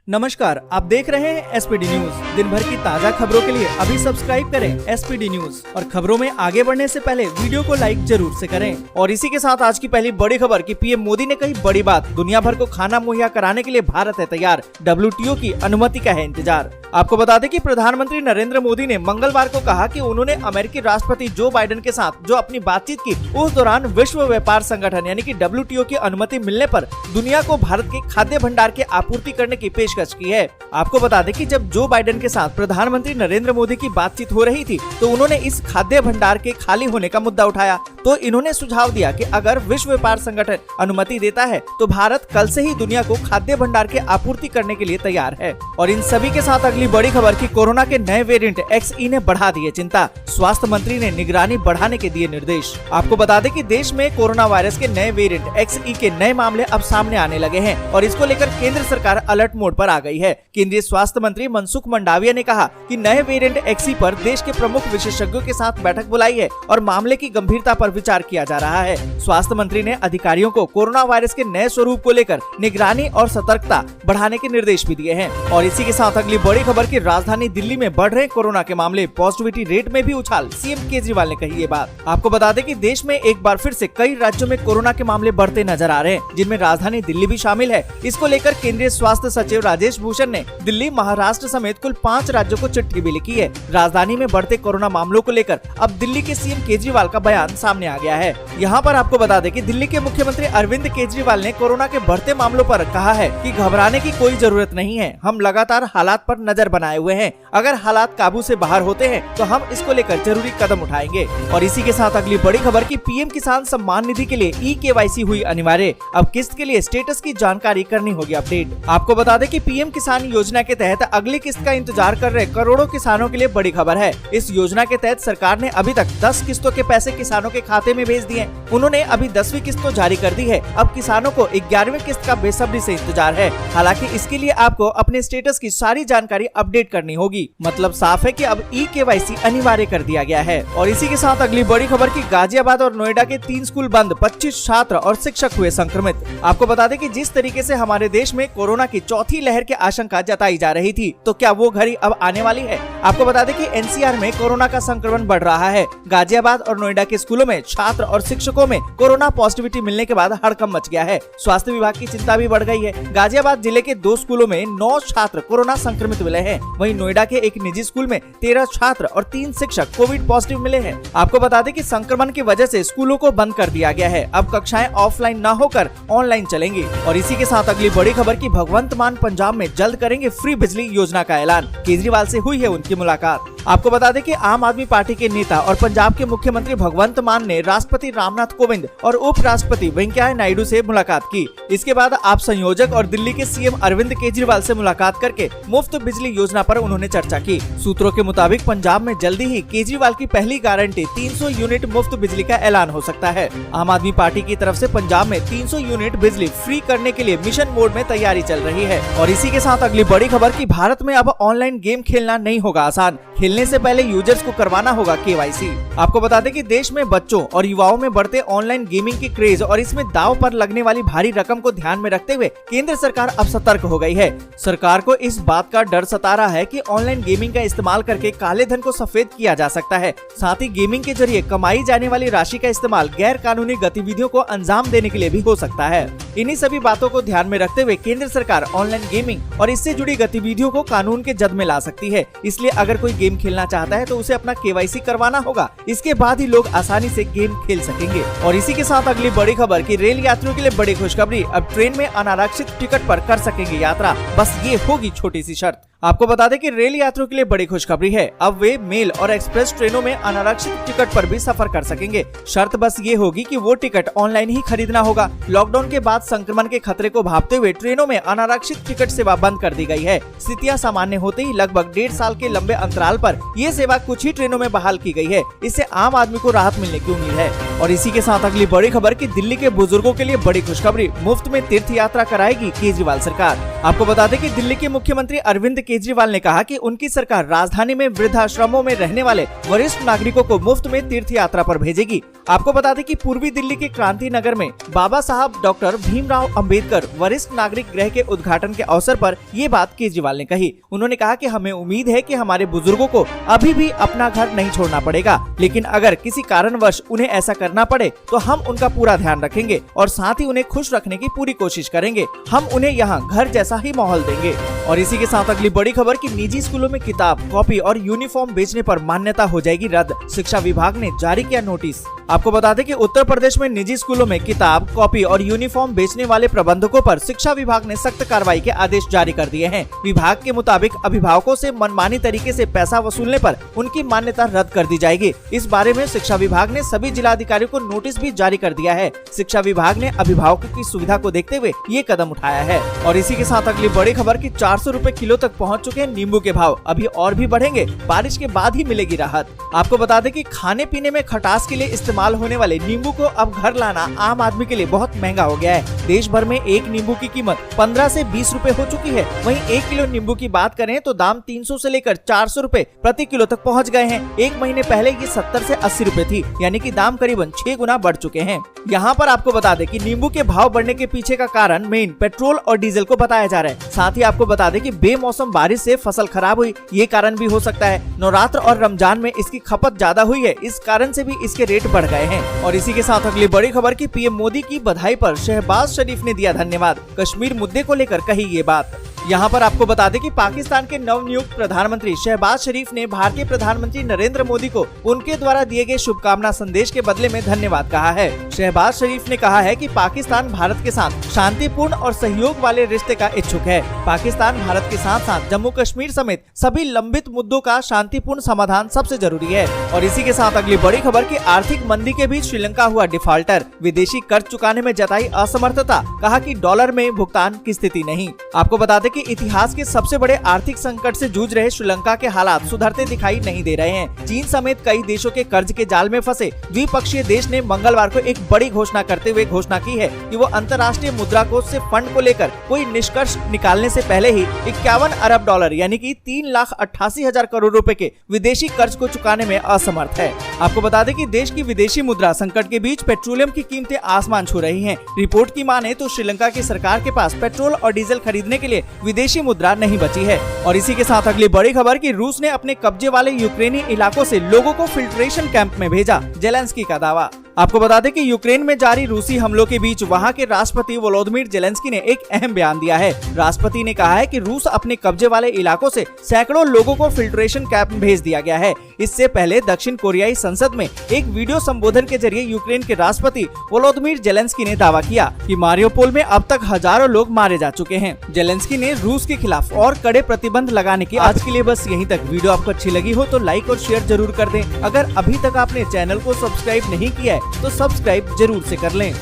नमस्कार, आप देख रहे हैं एसपीडी न्यूज। दिन भर की ताज़ा खबरों के लिए अभी सब्सक्राइब करें एसपीडी न्यूज और खबरों में आगे बढ़ने से पहले वीडियो को लाइक जरूर से करें। और इसी के साथ आज की पहली बड़ी खबर कि पीएम मोदी ने कही बड़ी बात, दुनिया भर को खाना मुहैया कराने के लिए भारत है तैयार, WTO की अनुमति का है इंतजार। आपको बता दें कि प्रधानमंत्री नरेंद्र मोदी ने मंगलवार को कहा कि उन्होंने अमेरिकी राष्ट्रपति जो बाइडेन के साथ जो अपनी बातचीत की, उस दौरान विश्व व्यापार संगठन यानी कि WTO की अनुमति मिलने पर दुनिया को भारत के खाद्य भंडार की आपूर्ति करने की पेशकश की है। आपको बता दें कि जब जो बाइडेन के साथ प्रधानमंत्री नरेंद्र मोदी की बातचीत हो रही थी तो उन्होंने इस खाद्य भंडार के खाली होने का मुद्दा उठाया। तो इन्होंने सुझाव दिया कि अगर विश्व व्यापार संगठन अनुमति देता है तो भारत कल से ही दुनिया को खाद्य भंडार की आपूर्ति करने के लिए तैयार है। और इन सभी के साथ अगली बड़ी खबर की कोरोना के नए वेरिएंट XE ने बढ़ा दी है चिंता, स्वास्थ्य मंत्री ने निगरानी बढ़ाने के दिए निर्देश। आपको बता दें कि देश में कोरोना वायरस के नए वेरिएंट XE के नए मामले अब सामने आने लगे हैं और इसको लेकर केंद्र सरकार अलर्ट मोड पर आ गई है। केंद्रीय स्वास्थ्य मंत्री मनसुख मंडाविया ने कहा कि नए वेरिएंट XE पर देश के प्रमुख विशेषज्ञों के साथ बैठक बुलाई है और मामले की गंभीरता पर विचार किया जा रहा है। स्वास्थ्य मंत्री ने अधिकारियों को कोरोना वायरस के नए स्वरूप को लेकर निगरानी और सतर्कता बढ़ाने के निर्देश भी दिए हैं। और इसी के साथ अगली बड़ी खबर की राजधानी दिल्ली में बढ़ रहे कोरोना के मामले, पॉजिटिविटी रेट में भी उछाल, सीएम केजरीवाल ने कही ये बात। आपको बता दें कि देश में एक बार फिर से कई राज्यों में कोरोना के मामले बढ़ते नजर आ रहे हैं, जिनमें राजधानी दिल्ली भी शामिल है। इसको लेकर केंद्रीय स्वास्थ्य सचिव राजेश भूषण ने दिल्ली, महाराष्ट्र समेत कुल 5 राज्यों को चिट्ठी भी लिखी है। राजधानी में बढ़ते कोरोना मामलों को लेकर अब दिल्ली के सीएम केजरीवाल का बयान सामने आ गया है। यहाँ पर आपको बता दें कि दिल्ली के मुख्यमंत्री अरविंद केजरीवाल ने कोरोना के बढ़ते मामलों पर कहा है कि घबराने की कोई जरूरत नहीं है, हम लगातार हालात पर नजर बनाए हुए हैं, अगर हालात काबू से बाहर होते हैं तो हम इसको लेकर जरूरी कदम उठाएंगे। और इसी के साथ अगली बड़ी खबर की पीएम किसान सम्मान निधि के लिए eKYC हुई अनिवार्य, अब किस्त के लिए स्टेटस की जानकारी करनी होगी अपडेट। आपको बता दें कि पीएम किसान योजना के तहत अगली किस्त का इंतजार कर रहे करोड़ों किसानों के लिए बड़ी खबर है। इस योजना के तहत सरकार ने अभी तक 10 किस्तों के पैसे किसानों के खाते में भेज दिए। उन्होंने अभी 10वीं किस्त तो जारी कर दी है, अब किसानों को 11वीं किस्त का बेसब्री से इंतजार है। हालांकि इसके लिए आपको अपने स्टेटस की सारी जानकारी अपडेट करनी होगी, मतलब साफ है कि अब eKYC अनिवार्य कर दिया गया है। और इसी के साथ अगली बड़ी खबर की गाजियाबाद और नोएडा के 3 स्कूल बंद, 25 छात्र और शिक्षक हुए संक्रमित। आपको बता दें कि जिस तरीके से हमारे देश में कोरोना की चौथी लहर की आशंका जताई जा रही थी, तो क्या वो घड़ी अब आने वाली है? आपको बता दें कि NCR में कोरोना का संक्रमण बढ़ रहा है। गाजियाबाद और नोएडा के स्कूलों में छात्र और शिक्षकों में कोरोना पॉजिटिविटी मिलने के बाद हड़कंप मच गया है। स्वास्थ्य विभाग की चिंता भी बढ़ गई है। गाजियाबाद जिले के 2 स्कूलों में 9 छात्र कोरोना संक्रमित मिले हैं। वहीं नोएडा के एक निजी स्कूल में 13 छात्र और 3 शिक्षक कोविड पॉजिटिव मिले हैं। आपको बता दें कि संक्रमण की वजह से स्कूलों को बंद कर दिया गया है। अब कक्षाएं ऑफलाइन न होकर ऑनलाइन चलेंगी। और इसी के साथ अगली बड़ी खबर की भगवंत मान पंजाब में जल्द करेंगे फ्री बिजली योजना का ऐलान, केजरीवाल से हुई है उनकी मुलाकात। आपको बता दें कि आम आदमी पार्टी के नेता और पंजाब के मुख्यमंत्री भगवंत मान ने राष्ट्रपति रामनाथ कोविंद और उपराष्ट्रपति वेंकैया नायडू से मुलाकात की। इसके बाद आप संयोजक और दिल्ली के सीएम अरविंद केजरीवाल से मुलाकात करके मुफ्त बिजली योजना पर उन्होंने चर्चा की। सूत्रों के मुताबिक पंजाब में जल्दी ही केजरीवाल की पहली गारंटी 300 यूनिट मुफ्त बिजली का ऐलान हो सकता है। आम आदमी पार्टी की तरफ से पंजाब में 300 यूनिट बिजली फ्री करने के लिए मिशन मोड में तैयारी चल रही है। और इसी के साथ अगली बड़ी खबर की भारत में अब ऑनलाइन गेम खेलना नहीं होगा आसान, खेलने से पहले यूजर्स को करवाना होगा KYC। आपको बता दें कि देश में बच्चों और युवाओं में बढ़ते ऑनलाइन गेमिंग की क्रेज और इसमें दांव पर लगने वाली भारी रकम को ध्यान में रखते हुए केंद्र सरकार अब सतर्क हो गई है। सरकार को इस बात का डर सता रहा है कि ऑनलाइन गेमिंग का इस्तेमाल करके काले धन को सफेद किया जा सकता है। साथ ही गेमिंग के जरिए कमाई जाने वाली राशि का इस्तेमाल गैर कानूनी गतिविधियों को अंजाम देने के लिए भी हो सकता है। इन्हीं सभी बातों को ध्यान में रखते हुए केंद्र सरकार ऑनलाइन गेमिंग और इससे जुड़ी गतिविधियों को कानून के जद में ला सकती है। इसलिए अगर कोई गेम खेलना चाहता है तो उसे अपना KYC करवाना होगा, इसके बाद ही लोग आसानी से गेम खेल सकेंगे। और इसी के साथ अगली बड़ी खबर की रेल यात्रियों के लिए बड़ी खुशखबरी, अब ट्रेन में अनारक्षित टिकट पर कर सकेंगे यात्रा, बस ये होगी छोटी सी शर्त। आपको बता दें कि रेल यात्रियों के लिए बड़ी खुशखबरी है, अब वे मेल और एक्सप्रेस ट्रेनों में अनारक्षित टिकट पर भी सफर कर सकेंगे। शर्त बस ये होगी कि वो टिकट ऑनलाइन ही खरीदना होगा। लॉकडाउन के बाद संक्रमण के खतरे को भांपते हुए ट्रेनों में अनारक्षित टिकट सेवा बंद कर दी गई है। स्थितियां सामान्य होते ही लगभग 1.5 साल के लंबे अंतराल पर ये सेवा कुछ ही ट्रेनों में बहाल की गई है। इससे आम आदमी को राहत मिलने की उम्मीद है। और इसी के साथ अगली बड़ी खबर की दिल्ली के बुजुर्गों के लिए बड़ी खुशखबरी, मुफ्त में तीर्थ यात्रा कराएगी केजरीवाल सरकार। आपको बता दें कि दिल्ली के मुख्यमंत्री अरविंद केजरीवाल ने कहा कि उनकी सरकार राजधानी में वृद्धाश्रमों में रहने वाले वरिष्ठ नागरिकों को मुफ्त में तीर्थ यात्रा पर भेजेगी। आपको बता दें कि पूर्वी दिल्ली के क्रांति नगर में बाबा साहब डॉक्टर भीमराव अंबेडकर वरिष्ठ नागरिक गृह के उद्घाटन के अवसर पर ये बात केजरीवाल ने कही। उन्होंने कहा कि हमें उम्मीद है कि हमारे बुजुर्गों को अभी भी अपना घर नहीं छोड़ना पड़ेगा, लेकिन अगर किसी कारणवश उन्हें ऐसा करना पड़े तो हम उनका पूरा ध्यान रखेंगे और साथ ही उन्हें खुश रखने की पूरी कोशिश करेंगे। हम उन्हें यहाँ घर जैसा ही माहौल देंगे। और इसी के साथ अगली बड़ी खबर कि निजी स्कूलों में किताब, कॉपी और यूनिफॉर्म बेचने पर मान्यता हो जाएगी रद्द। शिक्षा विभाग ने जारी किया नोटिस। आपको बता दें कि उत्तर प्रदेश में निजी स्कूलों में किताब, कॉपी और यूनिफॉर्म बेचने वाले प्रबंधकों पर शिक्षा विभाग ने सख्त कार्रवाई के आदेश जारी कर दिए हैं। विभाग के मुताबिक अभिभावकों से मनमानी तरीके से पैसा वसूलने पर उनकी मान्यता रद्द कर दी जाएगी। इस बारे में शिक्षा विभाग ने सभी जिलाधिकारियों को नोटिस भी जारी कर दिया है। शिक्षा विभाग ने अभिभावकों की सुविधा को देखते हुए ये कदम उठाया है। और इसी के साथ अगली बड़ी खबर की 400 रुपए किलो तक पहुँच चुके हैं नींबू के भाव। अभी और भी बढ़ेंगे, बारिश के बाद ही मिलेगी राहत। आपको बता दें कि खाने पीने में खटास के लिए इस्तेमाल होने वाले नींबू को अब घर लाना आम आदमी के लिए बहुत महंगा हो गया है। देश भर में एक नींबू की कीमत 15 से 20 रुपए हो चुकी है। वहीं 1 किलो नींबू की बात करें तो दाम 300 से लेकर 400 रुपए प्रति किलो तक पहुंच गए हैं। एक महीने पहले ये 70 से 80 रुपए थी, यानी कि दाम करीबन 6 गुना बढ़ चुके हैं। यहाँ पर आपको बता दें कि नींबू के भाव बढ़ने के पीछे का कारण मेन पेट्रोल और डीजल को बताया जा रहा है। साथ ही आपको बता दें कि बेमौसम बारिश से फसल खराब हुई, ये कारण भी हो सकता है। नवरात्र और रमजान में इसकी खपत ज्यादा हुई है, इस कारण से भी इसके रेट बढ़ गए हैं। और इसी के साथ अगली बड़ी खबर की पीएम मोदी की बधाई पर शहबाज शरीफ ने दिया धन्यवाद। कश्मीर मुद्दे को लेकर कही ये बात। यहाँ पर आपको बता दें कि पाकिस्तान के नवनियुक्त प्रधानमंत्री शहबाज शरीफ ने भारतीय प्रधानमंत्री नरेंद्र मोदी को उनके द्वारा दिए गए शुभकामना संदेश के बदले में धन्यवाद कहा है। शहबाज शरीफ ने कहा है कि पाकिस्तान भारत के साथ शांतिपूर्ण और सहयोग वाले रिश्ते का इच्छुक है। पाकिस्तान भारत के साथ साथ जम्मू कश्मीर समेत सभी लंबित मुद्दों का शांतिपूर्ण समाधान सबसे जरूरी है। और इसी के साथ अगली बड़ी खबर की आर्थिक मंदी के बीच श्रीलंका हुआ डिफॉल्टर। विदेशी कर्ज चुकाने में जताई असमर्थता, कहा कि डॉलर में भुगतान की स्थिति नहीं। आपको बता दें कि इतिहास के सबसे बड़े आर्थिक संकट से जूझ रहे श्रीलंका के हालात सुधरते दिखाई नहीं दे रहे हैं। चीन समेत कई देशों के कर्ज के जाल में फंसे द्विपक्षीय देश ने मंगलवार को एक बड़ी घोषणा करते हुए घोषणा की है कि वो अंतर्राष्ट्रीय मुद्रा कोष से फंड को लेकर कोई निष्कर्ष निकालने से पहले ही 51 अरब डॉलर यानी कि 3,88,000 करोड़ रुपए के विदेशी कर्ज को चुकाने में असमर्थ है। आपको बता दें कि देश की विदेशी मुद्रा संकट के बीच पेट्रोलियम की कीमतें आसमान छू रही हैं। रिपोर्ट की माने तो श्रीलंका की सरकार के पास पेट्रोल और डीजल खरीदने के लिए विदेशी मुद्रा नहीं बची है। और इसी के साथ अगली बड़ी खबर कि रूस ने अपने कब्जे वाले यूक्रेनी इलाकों से लोगों को फिल्ट्रेशन कैंप में भेजा, जेलेंस्की का दावा। आपको बता दें कि यूक्रेन में जारी रूसी हमलों के बीच वहां के राष्ट्रपति वोलोदिमीर जेलेंस्की ने एक अहम बयान दिया है। राष्ट्रपति ने कहा है कि रूस अपने कब्जे वाले इलाकों से सैकड़ों लोगों को फिल्ट्रेशन कैंप में भेज दिया गया है। इससे पहले दक्षिण कोरियाई संसद में एक वीडियो संबोधन के जरिए यूक्रेन के राष्ट्रपति वोलोदिमीर जेलेंस्की ने दावा किया कि मारियोपोल में अब तक हजारों लोग मारे जा चुके हैं। जेलेंस्की ने रूस के खिलाफ और कड़े प्रतिबंध लगाने की। आज के लिए बस यहीं तक। वीडियो आपको अच्छी लगी हो तो लाइक और शेयर जरूर कर दें। अगर अभी तक आपने चैनल को सब्सक्राइब नहीं किया है तो सब्सक्राइब जरूर से कर लें।